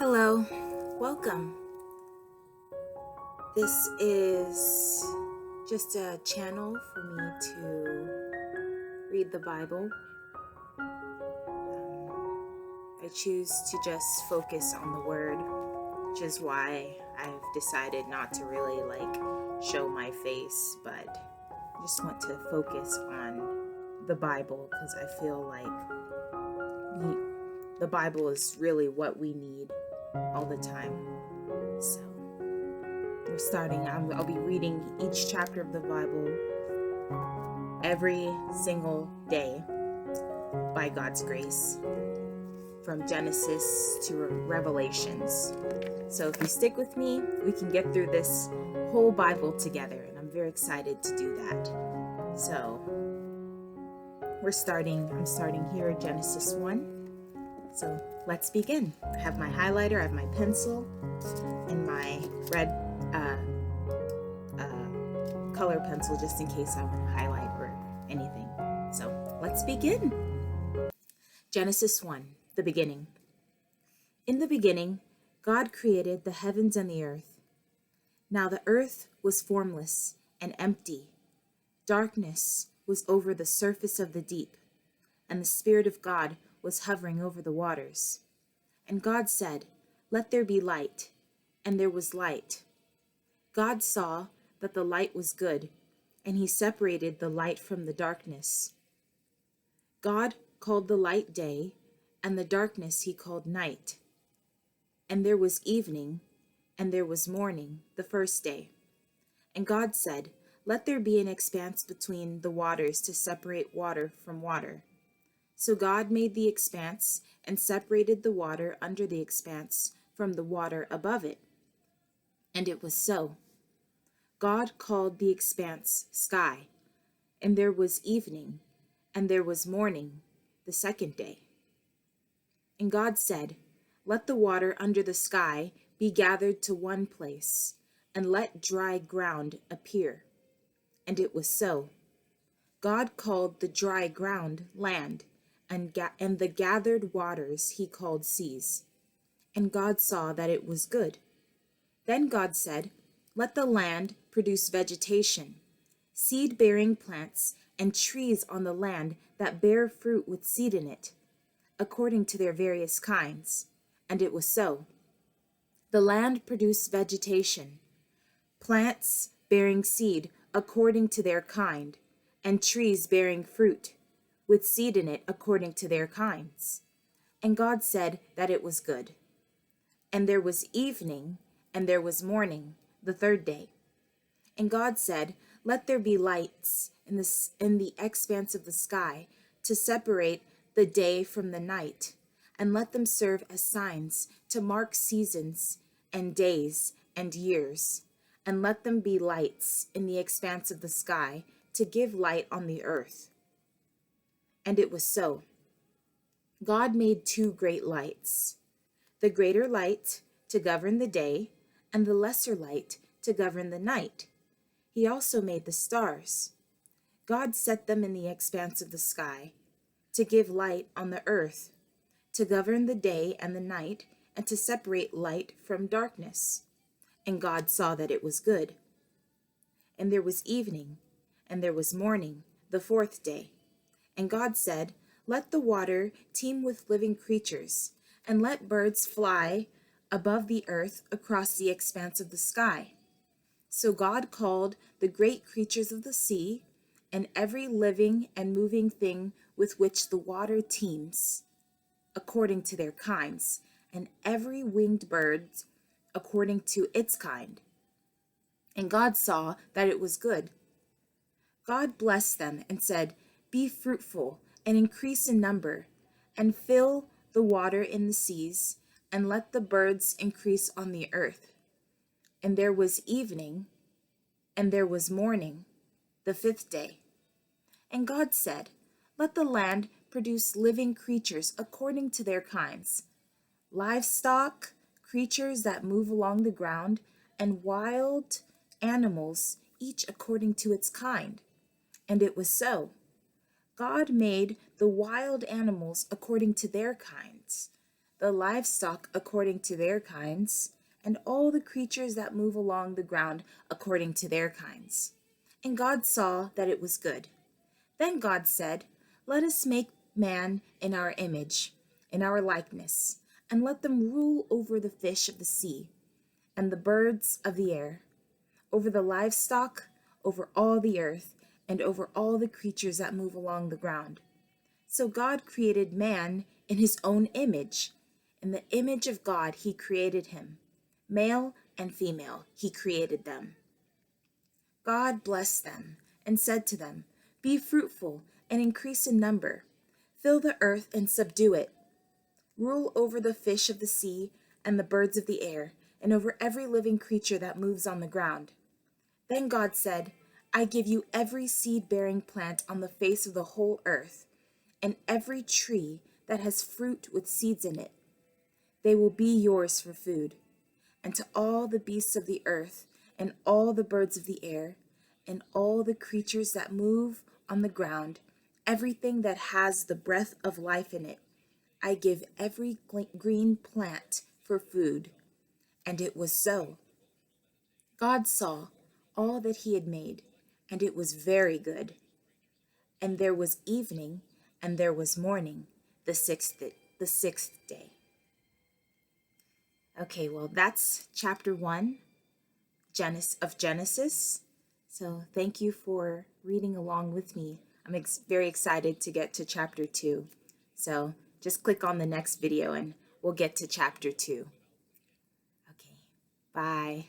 Hello, welcome. This is just a channel for me to read the Bible. I choose to just focus on the Word, which is why I've decided not to really show my face, but I just want to focus on the Bible because I feel like the Bible is really what we need all the time. So we're starting. I'll be reading each chapter of the Bible every single day by God's grace, from Genesis to Revelations. So if you stick with me, we can get through this whole Bible together, and I'm very excited to do that. So I'm starting here at Genesis 1. So let's begin. I have my highlighter, I have my pencil, and my red color pencil just in case I want to highlight or anything. So let's begin. Genesis 1, the beginning. In the beginning, God created the heavens and the earth. Now the earth was formless and empty. Darkness was over the surface of the deep, and the Spirit of God was hovering over the waters. And God said, "Let there be light," and there was light. God saw that the light was good, and he separated the light from the darkness. God called the light day, and the darkness he called night. And there was evening, and there was morning, the first day. And God said, "Let there be an expanse between the waters to separate water from water." So God made the expanse and separated the water under the expanse from the water above it. And it was so. God called the expanse sky, and there was evening, and there was morning, the second day. And God said, "Let the water under the sky be gathered to one place, and let dry ground appear." And it was so. God called the dry ground land, and the gathered waters he called seas. And God saw that it was good. Then God said, "Let the land produce vegetation, seed-bearing plants, and trees on the land that bear fruit with seed in it, according to their various kinds." And it was so. The land produced vegetation, plants bearing seed according to their kind, and trees bearing fruit, with seed in it according to their kinds. And God said that it was good. And there was evening, and there was morning, the third day. And God said, "Let there be lights in the expanse of the sky to separate the day from the night, and let them serve as signs to mark seasons and days and years, and let them be lights in the expanse of the sky to give light on the earth." And it was so. God made two great lights, the greater light to govern the day, and the lesser light to govern the night. He also made the stars. God set them in the expanse of the sky to give light on the earth, to govern the day and the night, and to separate light from darkness. And God saw that it was good. And there was evening, and there was morning, the fourth day. And God said, "Let the water teem with living creatures, and let birds fly above the earth across the expanse of the sky." So God called the great creatures of the sea, and every living and moving thing with which the water teems, according to their kinds, and every winged bird according to its kind. And God saw that it was good. God blessed them and said, "Be fruitful and increase in number, and fill the water in the seas, and let the birds increase on the earth." And there was evening, and there was morning, the fifth day. And God said, "Let the land produce living creatures according to their kinds, livestock, creatures that move along the ground, and wild animals, each according to its kind." And it was so. God made the wild animals according to their kinds, the livestock according to their kinds, and all the creatures that move along the ground according to their kinds. And God saw that it was good. Then God said, "Let us make man in our image, in our likeness, and let them rule over the fish of the sea, and the birds of the air, over the livestock, over all the earth, and over all the creatures that move along the ground." So God created man in his own image. In the image of God he created him. Male and female he created them. God blessed them and said to them, "Be fruitful and increase in number. Fill the earth and subdue it. Rule over the fish of the sea and the birds of the air, and over every living creature that moves on the ground." Then God said, "I give you every seed-bearing plant on the face of the whole earth, and every tree that has fruit with seeds in it. They will be yours for food. And to all the beasts of the earth, and all the birds of the air, and all the creatures that move on the ground, everything that has the breath of life in it, I give every green plant for food." And it was so. God saw all that he had made, and it was very good. And there was evening, and there was morning, the sixth day. Okay, well, that's chapter 1 of Genesis. So thank you for reading along with me. I'm very excited to get to chapter 2. So just click on the next video and we'll get to chapter 2. Okay, bye.